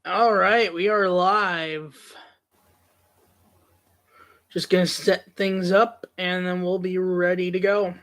All right, we are live. Just going to set things up and then we'll be ready to go.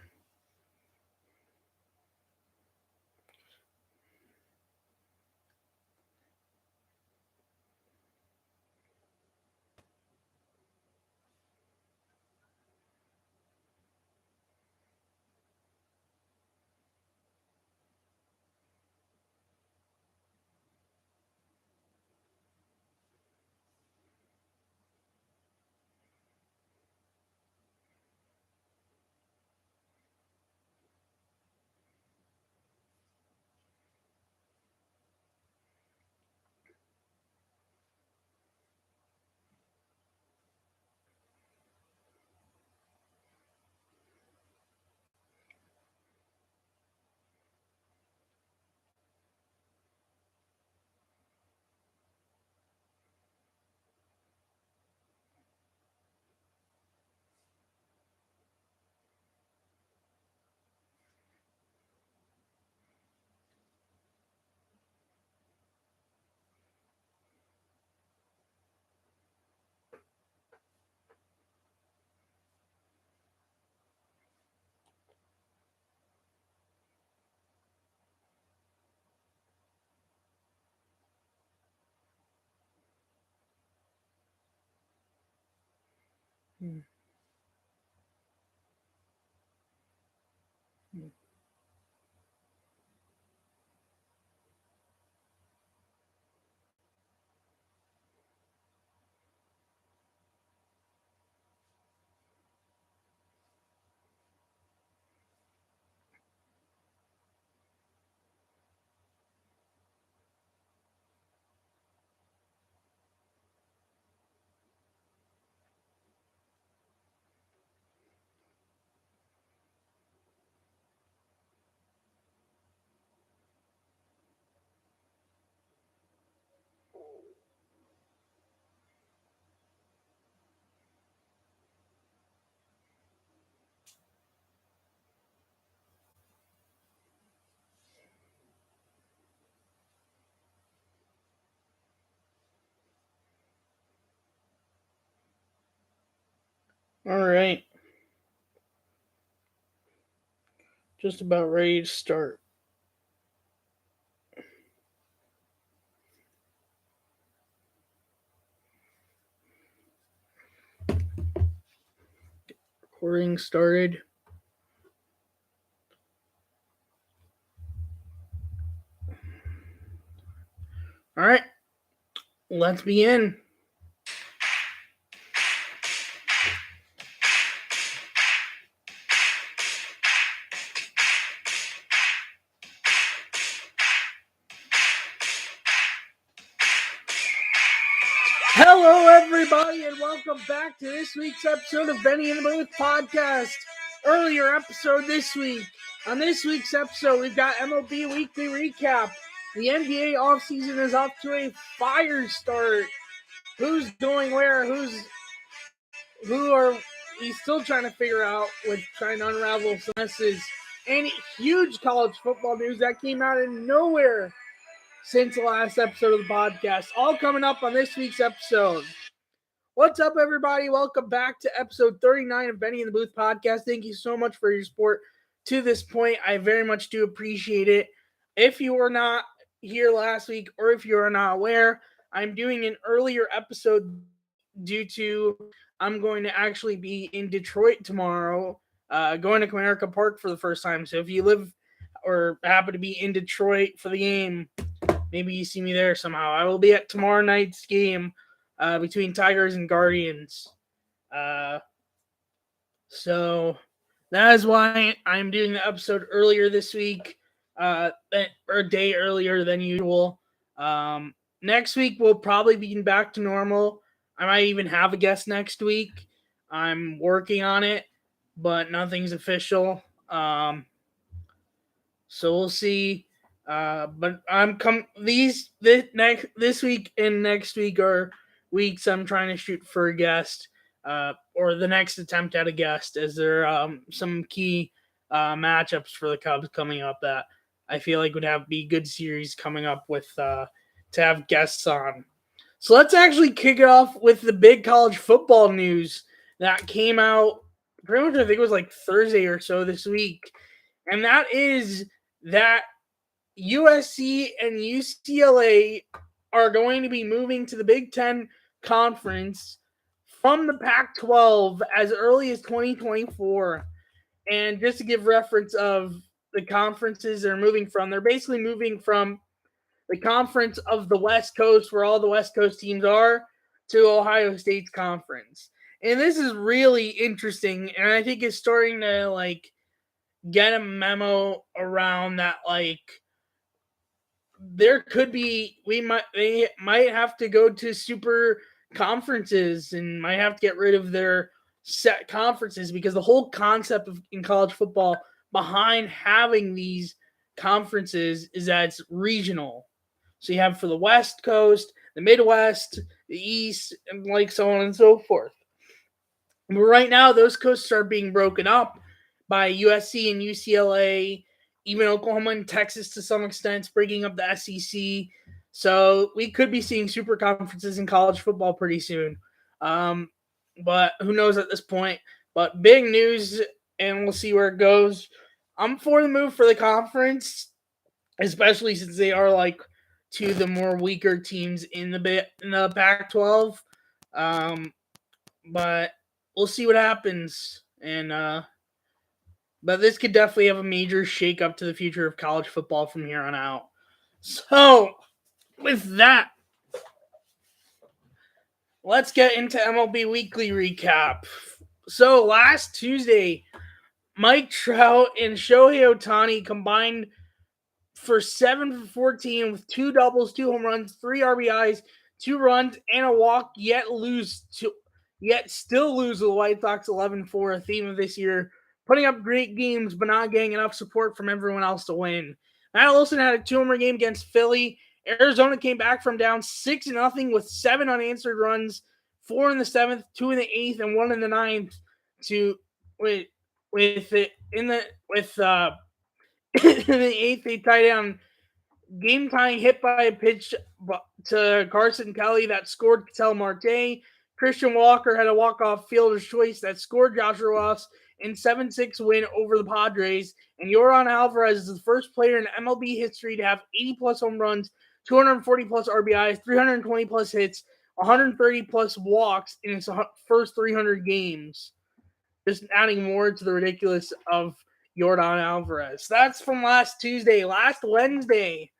All right. Just about ready to start. Recording started. All right. Let's begin. Hello, everybody, and welcome back to this week's episode of Benny in the Booth podcast. Earlier episode this week. On this week's episode, we've got MLB weekly recap. The NBA offseason is off to a fire start. Who's going where? He's still trying to figure out with trying to unravel some messes. And huge college football news that came out of nowhere since the last episode of the podcast. All coming up on this week's episode. What's up, everybody? Welcome back to episode 39 of Benny in the Booth podcast. Thank you so much for your support to this point. I very much do appreciate it. If you were not here last week or if you are not aware, I'm doing an earlier episode due to I'm going to actually be in Detroit tomorrow, going to Comerica Park for the first time. So if you live or happen to be in Detroit for the game, maybe you see me there somehow. I will be at tomorrow night's game between Tigers and Guardians. So that is why I'm doing the episode earlier this week, or a day earlier than usual. Next week we'll probably be back to normal. I might even have a guest next week. I'm working on it, but nothing's official. So we'll see. But I'm this week and next week are weeks I'm trying to shoot for a guest, or the next attempt at a guest, as there are some key matchups for the Cubs coming up that I feel like would be good series coming up with to have guests on. So let's actually kick it off with the big college football news that came out pretty much, I think it was like Thursday or so this week. And that is that USC and UCLA are going to be moving to the Big Ten Conference from the Pac-12 as early as 2024. And just to give reference of the conferences they're moving from, they're basically moving from the conference of the West Coast, where all the West Coast teams are, to Ohio State's conference. And this is really interesting, and I think it's starting to get a memo around that there could be they might have to go to super conferences and might have to get rid of their set conferences, because the whole concept in college football behind having these conferences is that it's regional. So you have for the West Coast, the Midwest, the East, and so on and so forth. But right now, those coasts are being broken up by USC and UCLA, even Oklahoma and Texas to some extent, breaking up the SEC. So we could be seeing super conferences in college football pretty soon. But who knows at this point. But big news, and we'll see where it goes. I'm for the move for the conference, especially since they are to the more weaker teams in the Pac-12. But we'll see what happens. And but this could definitely have a major shakeup to the future of college football from here on out. So, with that, let's get into MLB Weekly Recap. So, last Tuesday, Mike Trout and Shohei Ohtani combined for 7 for 14 with 2 doubles, 2 home runs, 3 RBIs, 2 runs, and a walk, yet still lose to the White Sox 11-4, a theme of this year, putting up great games but not getting enough support from everyone else to win. Matt Olson had a 2-homer game against Philly. Arizona came back from down 6-0 with 7 unanswered runs, 4 in the 7th, 2 in the 8th, and 1 in the 9th in the 8th, they tied down game-tying hit by a pitch to Carson Kelly that scored Ketel Marte. Christian Walker had a walk-off fielder's choice that scored Joshua Ross in 7-6 win over the Padres. And Yordan Alvarez is the first player in MLB history to have 80-plus home runs, 240-plus RBIs, 320-plus hits, 130-plus walks in his first 300 games. Just adding more to the ridiculous of Yordan Alvarez. That's from last Wednesday.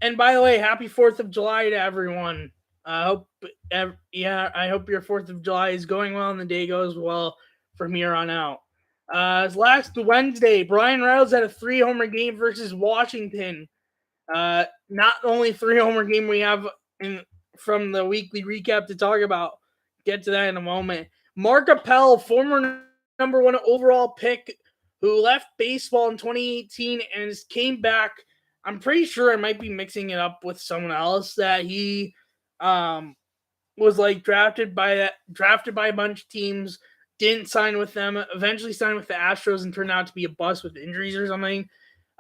And by the way, happy 4th of July to everyone. I hope your 4th of July is going well and the day goes well from here on out. Last Wednesday, Brian Reynolds had a 3-homer game versus Washington. Not the only 3-homer game we have from the weekly recap to talk about. Get to that in a moment. Mark Appel, former number 1 overall pick, who left baseball in 2018 and came back. I'm pretty sure I might be mixing it up with someone else, that he was drafted by a bunch of teams, didn't sign with them, eventually signed with the Astros and turned out to be a bust with injuries or something.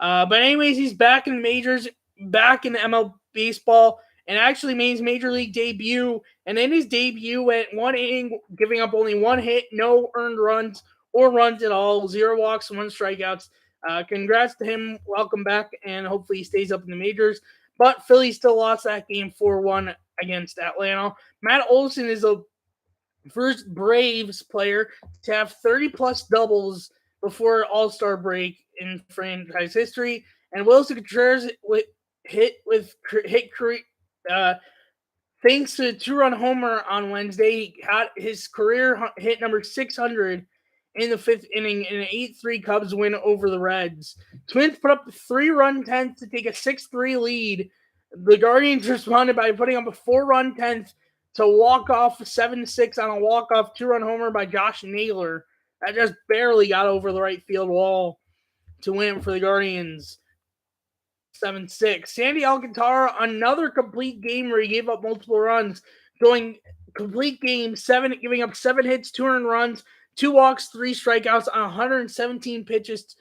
But anyways, he's back in the majors, back in the MLB baseball, and actually made his major league debut. And in his debut, went 1 inning, giving up only 1 hit, no earned runs or runs at all, 0 walks, 1 strikeouts. Congrats to him. Welcome back, and hopefully he stays up in the majors. But Philly still lost that game 4-1 against Atlanta. Matt Olson is the first Braves player to have 30-plus doubles before All-Star break in franchise history. And Wilson Contreras thanks to a 2-run homer on Wednesday, he got his career hit number 600 in the 5th inning in an 8-3 Cubs win over the Reds. Twins put up a 3-run 10th to take a 6-3 lead. The Guardians responded by putting up a 4-run 10th to walk off 7-6 on a walk-off 2-run homer by Josh Naylor. That just barely got over the right field wall to win for the Guardians. 7-6. Sandy Alcantara, another complete game where he gave up multiple runs, going complete game, giving up 7 hits, 2 earned runs, 2 walks, 3 strikeouts on 117 pitches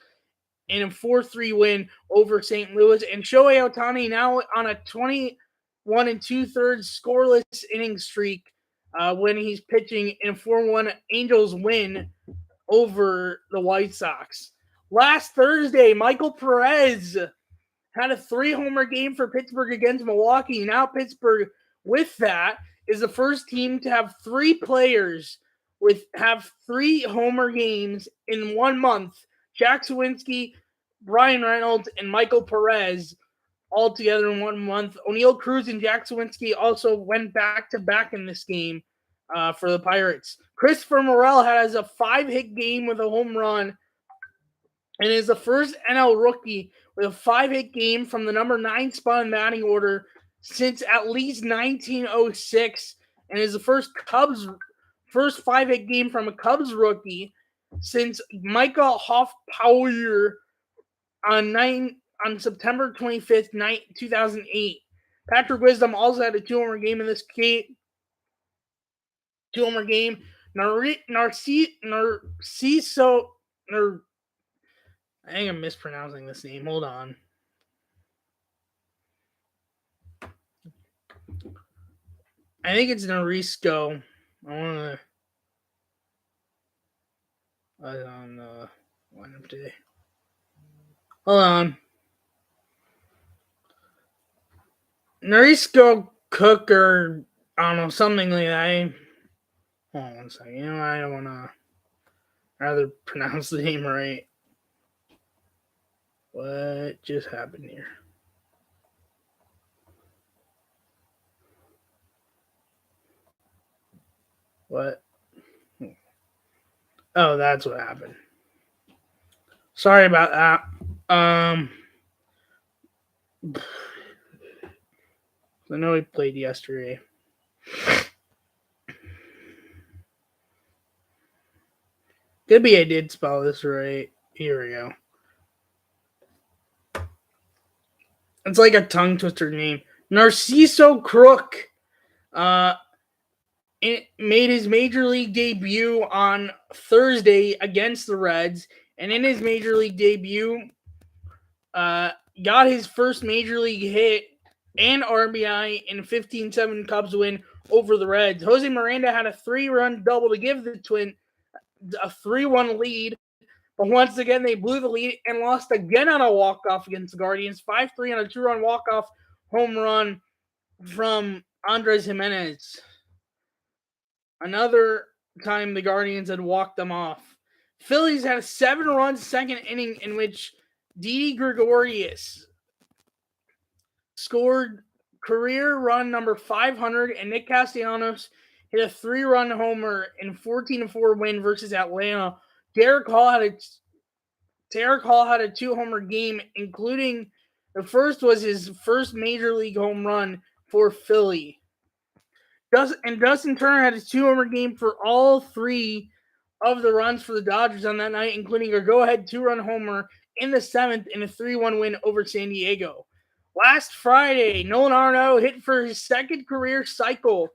in a 4-3 win over St. Louis. And Shohei Ohtani now on a 1 2/3 scoreless inning streak when he's pitching in a 4-1 Angels win over the White Sox. Last Thursday, Michael Perez had a 3-homer game for Pittsburgh against Milwaukee. Now Pittsburgh, with that, is the first team to have 3 players have 3-homer games in 1 month. Jack Sawinski, Brian Reynolds, and Michael Perez all together in 1 month. O'Neal Cruz and Jack Sawinski also went back-to-back in this game for the Pirates. Christopher Morel has a 5-hit game with a home run and is the first NL rookie with a 5-hit game from the number 9 spot in batting order since at least 1906, and is the first 5-hit game from a Cubs rookie since Micah Hoffpauir on September 25th, 2008. Patrick Wisdom also had a 2-homer game in this game. 2-homer game. Narciso. I think I'm mispronouncing this name. Hold on. I think it's Narisco. I want to. On the lineup today. Hold on. Narisco Cook or I don't know, something like that. Hold on 1 second. You know, I don't want to rather pronounce the name right. What just happened here? What? Oh, that's what happened. Sorry about that. I know he played yesterday. Could be I did spell this right. Here we go. It's like a tongue twister name. Narciso Crook it made his major league debut on Thursday against the Reds, and in his major league debut, got his first major league hit and RBI in a 15-7 Cubs win over the Reds. Jose Miranda had a 3-run double to give the Twins a 3-1 lead, but once again they blew the lead and lost again on a walk-off against the Guardians, 5-3 on a 2-run walk-off home run from Andres Jimenez. Another time the Guardians had walked them off. Phillies had a 7-run second inning in which Didi Gregorius scored career run number 500, and Nick Castellanos hit a 3-run homer in a 14-4 win versus Atlanta. Derek Hall had a 2-homer game, including the first was his first major league home run for Philly. Dustin Turner had his 2-homer game for all 3 of the runs for the Dodgers on that night, including a go-ahead 2-run homer in the 7th in a 3-1 win over San Diego. Last Friday, Nolan Arenado hit for his second career cycle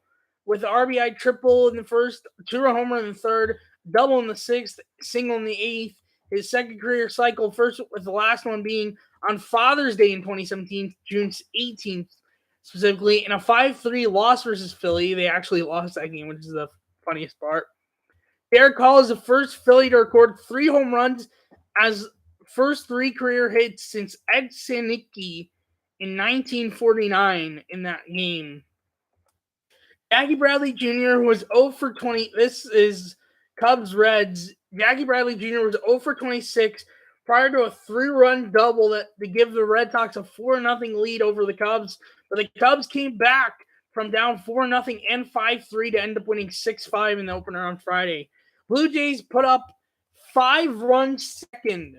with RBI triple in the first, 2-run homer in the third, double in the 6th, single in the 8th. His second career cycle, first with the last one being on Father's Day in 2017, June 18th, specifically, in a 5-3 loss versus Philly. They actually lost that game, which is the funniest part. Derek Hall is the first Philly to record 3 home runs as first 3 career hits since Ed Sanicki in 1949 in that game. Jackie Bradley Jr. was 0 for 20. This is Cubs Reds. Jackie Bradley Jr. was 0 for 26 prior to a 3-run double to give the Red Sox a 4-0 lead over the Cubs. But the Cubs came back from down 4-0 and 5-3 to end up winning 6-5 in the opener on Friday. Blue Jays put up 5 runs second.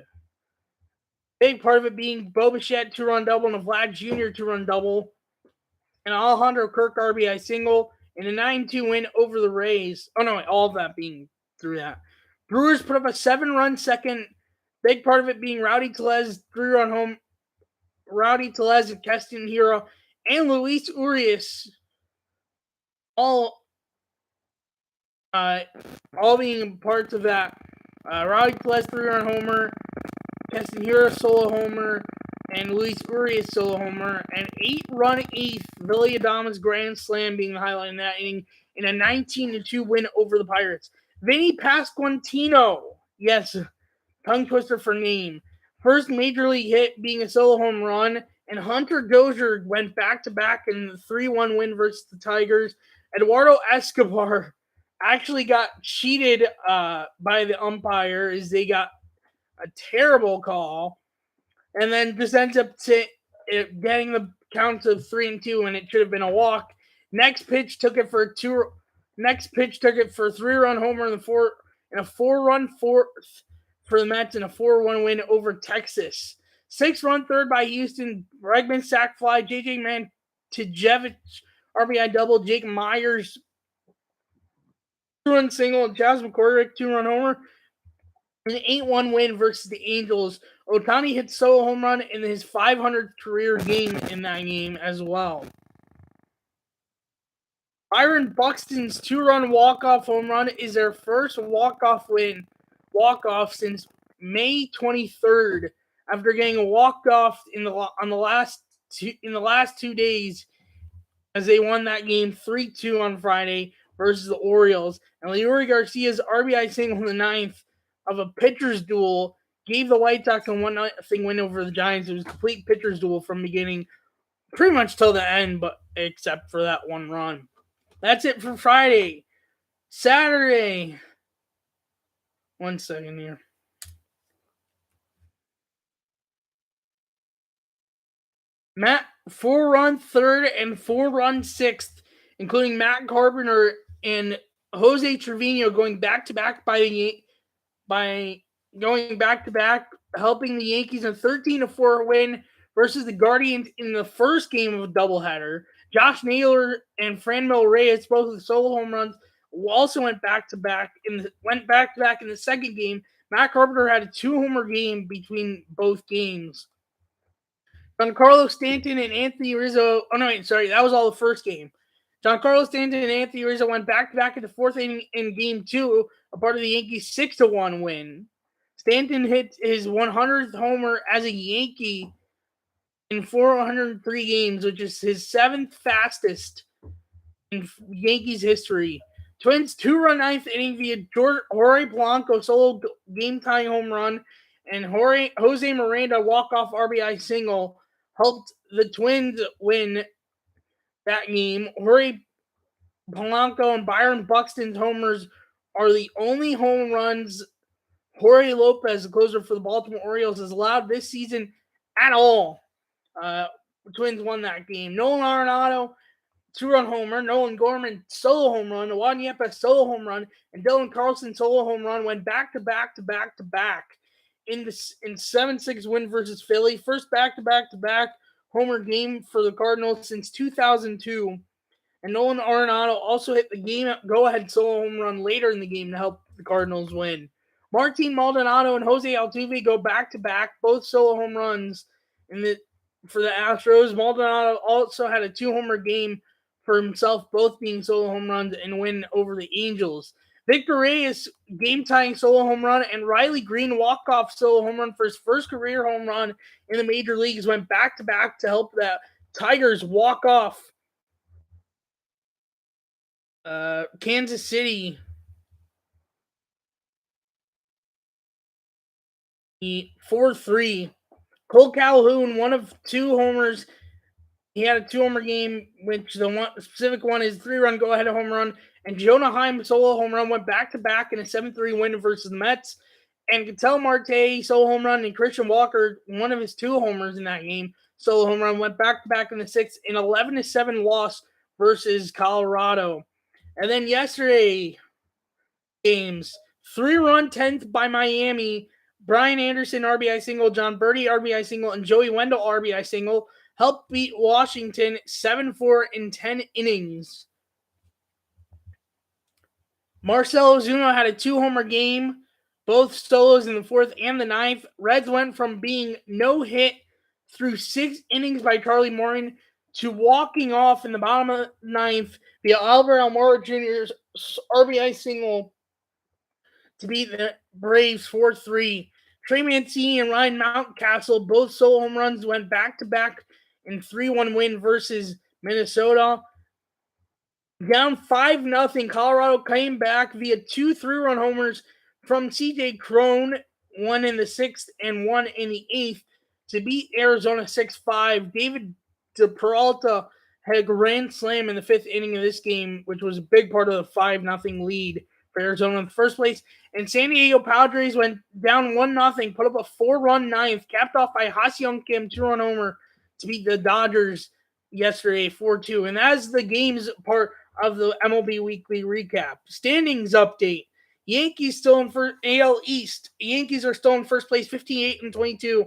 Big part of it being Bo Bichette 2-run double and a Vlad Jr. 2-run double. And Alejandro Kirk RBI single in a 9-2 win over the Rays. Oh, no, all of that being through that. Brewers put up a 7-run second. Big part of it being Rowdy Tellez 3-run home. Rowdy Tellez and Keston Hiura and Luis Urias all being parts of that. Rowdy Tellez 3-run homer. Keston Hiura solo homer. and Luis Urias solo homer, an 8-run eighth, Billy Adames grand slam being the highlight in that inning in a 19-2 win over the Pirates. Vinny Pasquantino, yes, tongue twister for name, first major league hit being a solo home run, and Hunter Dozier went back-to-back in the 3-1 win versus the Tigers. Eduardo Escobar actually got cheated by the umpire as they got a terrible call, and then just ends up getting the count of 3-2, and it should have been a walk. Next pitch took it for a 3-run homer in a 4-run fourth for the Mets in a 4-1 win over Texas. 6-run third by Houston, Bregman sac fly, JJ Mantijevich RBI double, Jake Myers 2-run single, and Chas McCormick 2-run homer. An 8-1 win versus the Angels. Ohtani hit solo home run in his 500th career game in that game as well. Byron Buxton's 2-run walk-off home run is their first walk-off since May 23rd, after getting walked off in the last 2 days, as they won that game 3-2 on Friday versus the Orioles. And Leury Garcia's RBI single in the ninth of a pitcher's duel gave the White Sox a 1-0 win over the Giants. It was a complete pitcher's duel from beginning pretty much till the end, but except for that one run. That's it for Friday. Saturday. 1 second here. Matt, 4-run third and 4-run sixth, including Matt Carpenter and Jose Trevino going back-to-back helping the Yankees a 13-4 win versus the Guardians in the first game of a doubleheader. Josh Naylor and Franmil Reyes, both with solo home runs, also went back-to-back in the second game. Matt Carpenter had a 2-homer game between both games. Giancarlo Stanton and Anthony Rizzo. Oh, no, wait, sorry. That was all the first game. Giancarlo Stanton and Anthony Rizzo went back-to-back in the fourth inning in Game 2, a part of the Yankees' 6-1 win. Stanton hit his 100th homer as a Yankee in 403 games, which is his 7th fastest in Yankees history. Twins' 2-run ninth inning via Jorge Polanco solo game-tying home run and Jose Miranda walk-off RBI single helped the Twins win that game. Jorge Polanco and Byron Buxton's homers are the only home runs Jorge Lopez, the closer for the Baltimore Orioles, has allowed this season at all. The Twins won that game. Nolan Arenado, 2-run homer. Nolan Gorman, solo home run. Juan Yepes, solo home run. And Dylan Carlson, solo home run. Went back-to-back in 7-6 win versus Philly. First back-to-back homer game for the Cardinals since 2002. And Nolan Arenado also hit the game go-ahead solo home run later in the game to help the Cardinals win. Martin Maldonado and Jose Altuve go back-to-back, both solo home runs for the Astros. Maldonado also had a 2-homer game for himself, both being solo home runs, and win over the Angels. Victor Reyes, game-tying solo home run, and Riley Green walk-off solo home run for his first career home run in the major leagues went back-to-back to help the Tigers walk off Kansas City 4-3. Cole Calhoun, one of 2 homers. He had a 2-homer game, which the specific one is 3-run go-ahead home run. And Jonah Heim solo home run went back-to-back in a 7-3 win versus the Mets. And Ketel Marte solo home run and Christian Walker, one of his 2 homers in that game, solo home run went back-to-back in the 6th in 11-7 loss versus Colorado. And then yesterday games, 3-run 10th by Miami. Brian Anderson RBI single, John Birdie RBI single, and Joey Wendell RBI single helped beat Washington 7-4 in 10 innings. Marcell Ozuna had a 2-homer game, both solos in the 4th and the 9th. Reds went from being no hit through 6 innings by Charlie Morton to walking off in the bottom of the 9th via Albert Almora Jr.'s RBI single to beat the Braves 4-3. Trey Mancini and Ryan Mountcastle, both solo home runs, went back-to-back in 3-1 win versus Minnesota. Down 5-0, Colorado came back via 2 3-run homers from C.J. Cron, one in the 6th and one in the 8th, to beat Arizona 6-5. David DePeralta had a grand slam in the 5th inning of this game, which was a big part of the 5-0 lead for Arizona in the first place. And San Diego Padres went down 1-0, put up a 4-run ninth, capped off by Ha-Seong Kim 2-run homer to beat the Dodgers yesterday 4-2. And that's the game's part of the MLB Weekly Recap. Standings update. Yankees still in first, AL East. Yankees are still in first place, 58-22.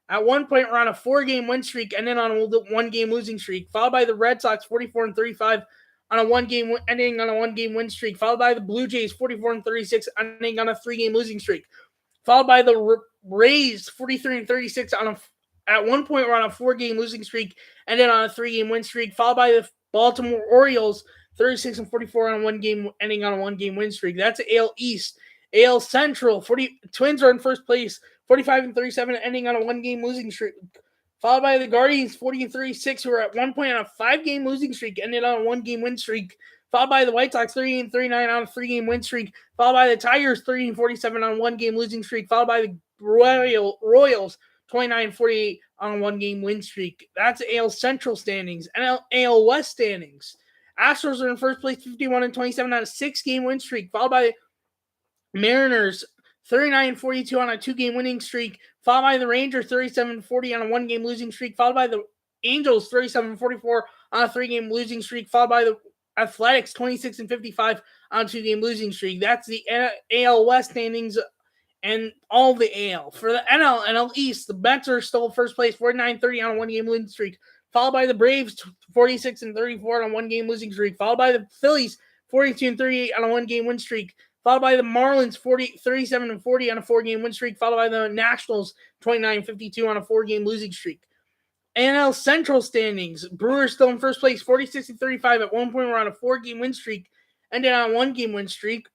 At one point, we're on a 4-game win streak and then on a 1-game losing streak, followed by the Red Sox, 44-35, on a 1-game ending on a 1-game win streak, followed by the Blue Jays, 44-36, ending on a 3-game losing streak, followed by the Rays, 43-36 at one point we're on a 4-game losing streak and then on a 3-game win streak, followed by the Baltimore Orioles, 36-44 on a 1-game ending on a 1-game win streak. That's AL East. AL Central, Twins are in first place, 45-37, ending on a 1-game losing streak. Followed by the Guardians, 40-36, who are at one point on a 5-game losing streak, ended on a 1-game win streak. Followed by the White Sox, 38-39 on a 3-game win streak. Followed by the Tigers, 30-47 on a 1-game losing streak. Followed by the Royals, 29-48 on a 1-game win streak. That's AL Central standings. And AL West standings. Astros are in first place, 51-27 on a 6-game win streak, followed by Mariners, 39-42 on a 2-game winning streak, followed by the Rangers, 37-40 on a 1-game losing streak, followed by the Angels, 37-44 on a 3-game losing streak, followed by the Athletics, 26-55 on a 2-game losing streak. That's the AL West standings and all the AL. For the NL East, the Mets are still first place, 49-30 on a 1-game losing streak, followed by the Braves, 46-34 on a 1-game losing streak, followed by the Phillies, 42-38 on a 1-game win streak, followed by the Marlins, 37-40 on a 4-game win streak, followed by the Nationals, 29-52 on a 4-game losing streak. NL Central standings, Brewers still in first place, 46-35. At one point, we're on a 4-game win streak, and then on a 1-game win streak,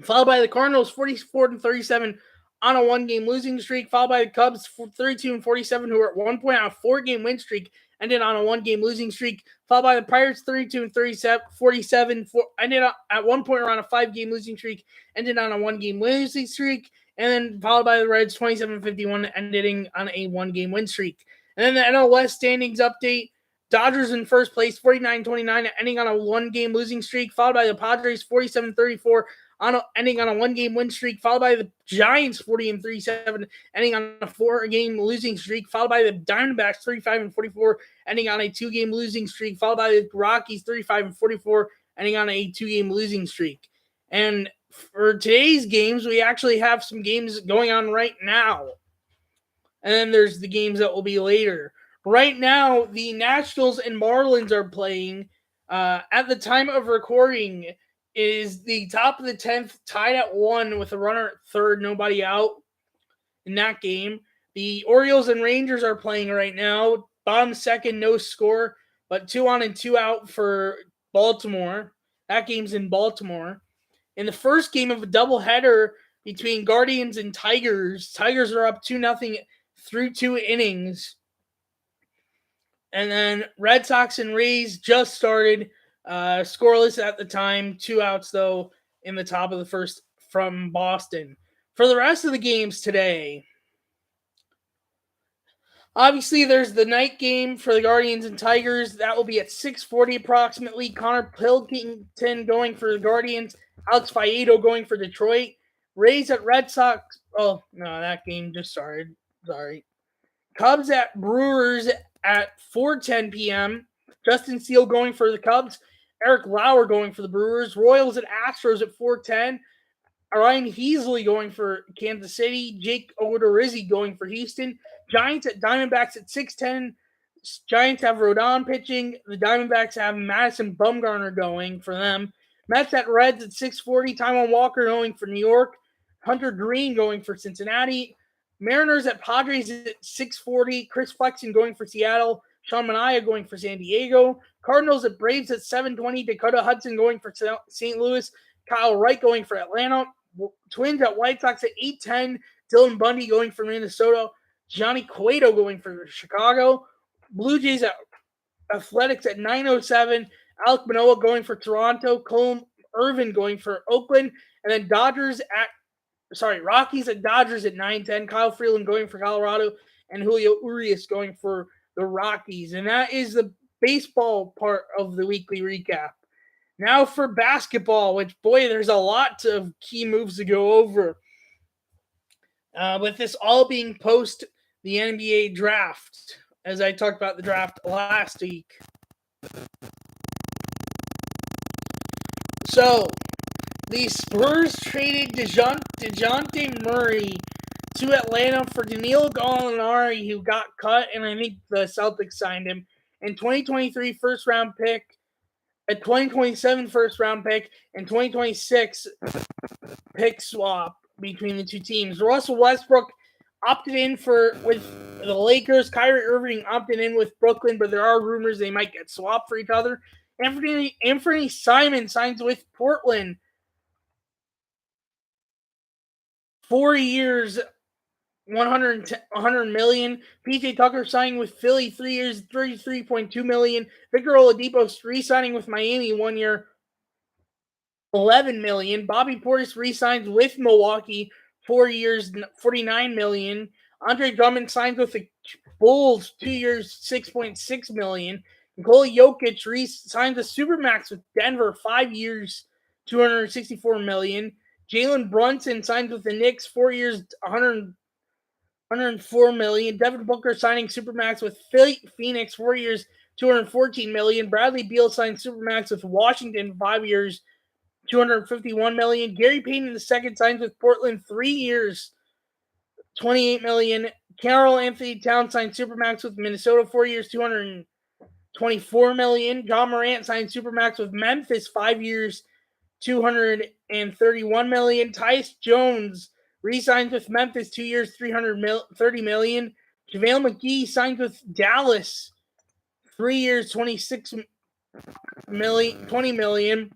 followed by the Cardinals, 44-37 on a 1-game losing streak, followed by the Cubs, 32-47, who are at one point on a 4-game win streak, ended on a 1-game losing streak, followed by the Pirates, 32-47, ended at one point around a 5-game losing streak, ended on a 1-game losing streak, and then followed by the Reds, 27-51, ending on a 1-game win streak. And then the NL West standings update, Dodgers in first place, 49-29, ending on a 1-game losing streak, followed by the Padres, 47-34, ending on a 1-game win streak, followed by the Giants, 40-37, ending on a 4-game losing streak, followed by the Diamondbacks, 35-44, ending on a 2-game losing streak, followed by the Rockies, 35-44, ending on a 2-game losing streak. And for today's games, we actually have some games going on right now. And then there's the games that will be later. Right now, the Nationals and Marlins are playing. At the time of recording, is the top of the 10th, tied at 1 with a runner at third, nobody out in that game. The Orioles and Rangers are playing right now. Bottom second, no score, but 2 on and 2 out for Baltimore. That game's in Baltimore. In the first game of a doubleheader between Guardians and Tigers, Tigers are up 2-0 through 2 innings. And then Red Sox and Rays just started. Scoreless at the time, 2 outs though in the top of the first from Boston. For the rest of the games today, obviously there's the night game for the Guardians and Tigers. That will be at 6:40 approximately. Connor Pilkington going for the Guardians. Alex Faedo going for Detroit. Rays at Red Sox. Oh, no, that game just started. Sorry. Cubs at Brewers at 4:10 p.m. Justin Steele going for the Cubs. Eric Lauer going for the Brewers. Royals at Astros at 4:10. Ryan Heasley going for Kansas City. Jake Odorizzi going for Houston. Giants at Diamondbacks at 6:10. Giants have Rodon pitching. The Diamondbacks have Madison Bumgarner going for them. Mets at Reds at 6:40. Taijuan Walker going for New York. Hunter Green going for Cincinnati. Mariners at Padres at 6:40. Chris Flexen going for Seattle. Sean Manaea going for San Diego. Cardinals at Braves at 7:20. Dakota Hudson going for St. Louis. Kyle Wright going for Atlanta. Twins at White Sox at 8:10. Dylan Bundy going for Minnesota. Johnny Cueto going for Chicago. Blue Jays at Athletics at 9:07. Alek Manoah going for Toronto. Cole Irvin going for Oakland. And then Rockies at Dodgers at 9:10. Kyle Freeland going for Colorado. And Julio Urias going for the Rockies. And that is the baseball part of the weekly recap. Now for basketball, which, boy, there's a lot of key moves to go over. With this all being post the NBA draft, as I talked about the draft last week. So, the Spurs traded DeJounte Murray to Atlanta for Danilo Gallinari, who got cut, and I think the Celtics signed him, and 2023 first-round pick, a 2027 first-round pick, and 2026 pick swap between the two teams. Russell Westbrook opted in with the Lakers. Kyrie Irving opted in with Brooklyn, but there are rumors they might get swapped for each other. Anthony Simon signs with Portland. 4 years, $100 million. PJ Tucker signing with Philly, 3 years, $33.2 million. Victor Oladipo re-signing with Miami, 1 year, $11 million. Bobby Portis re-signs with Milwaukee, 4 years, $49 million. Andre Drummond signs with the Bulls, 2 years, $6.6 million. Nikola Jokic re-signs a Supermax with Denver, 5 years, $264 million. Jalen Brunson signs with the Knicks, 4 years, $104 million. Devin Booker signing Supermax with Phoenix, 4 years, $214 million. Bradley Beal signs Supermax with Washington, 5 years, $251 million. Gary Payton II signs with Portland, 3 years, $28 million. Karl Anthony Towns signed Supermax with Minnesota, 4 years, $224 million. John Morant signed Supermax with Memphis, 5 years, $231 million. Tyus Jones re-signs with Memphis, 2 years, $330 million. JaVale McGee signs with Dallas, 3 years, $20 million.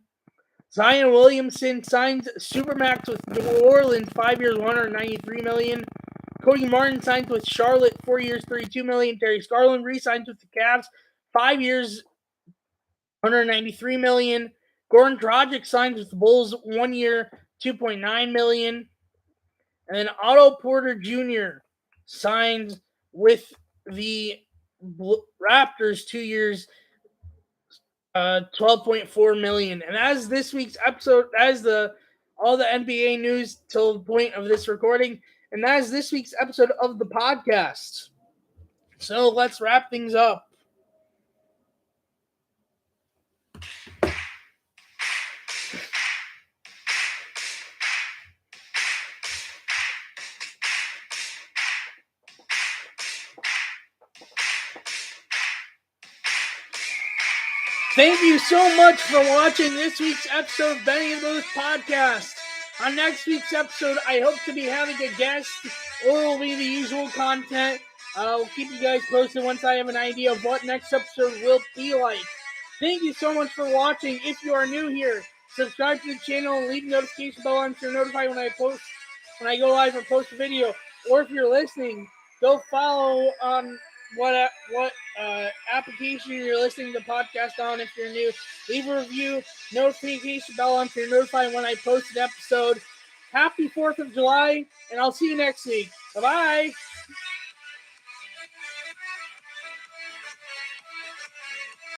Zion Williamson signs Supermax with New Orleans, 5 years, $193 million. Cody Martin signs with Charlotte, 4 years, $32 million. Darius Garland re-signs with the Cavs, 5 years, $193 million. Goran Dragic signs with the Bulls, 1 year, $2.9 million. And then Otto Porter Jr. signs with the Raptors, 2 years, $12.4 million. And as this week's episode, as all the NBA news till the point of this recording, and that is this week's episode of the podcast. So let's wrap things up. Thank you so much for watching this week's episode of Benny and Booth Podcast. On next week's episode, I hope to be having a guest, or it will be the usual content. I'll keep you guys posted once I have an idea of what next episode will be like. Thank you so much for watching. If you are new here, subscribe to the channel and leave the notification bell on so you're notified when I go live or post a video. Or if you're listening, go follow on what application you're listening to the podcast on. If you're new, leave a review, notification bell on so you're notified when I post an episode. Happy 4th of July, and I'll see you next week. Bye-bye.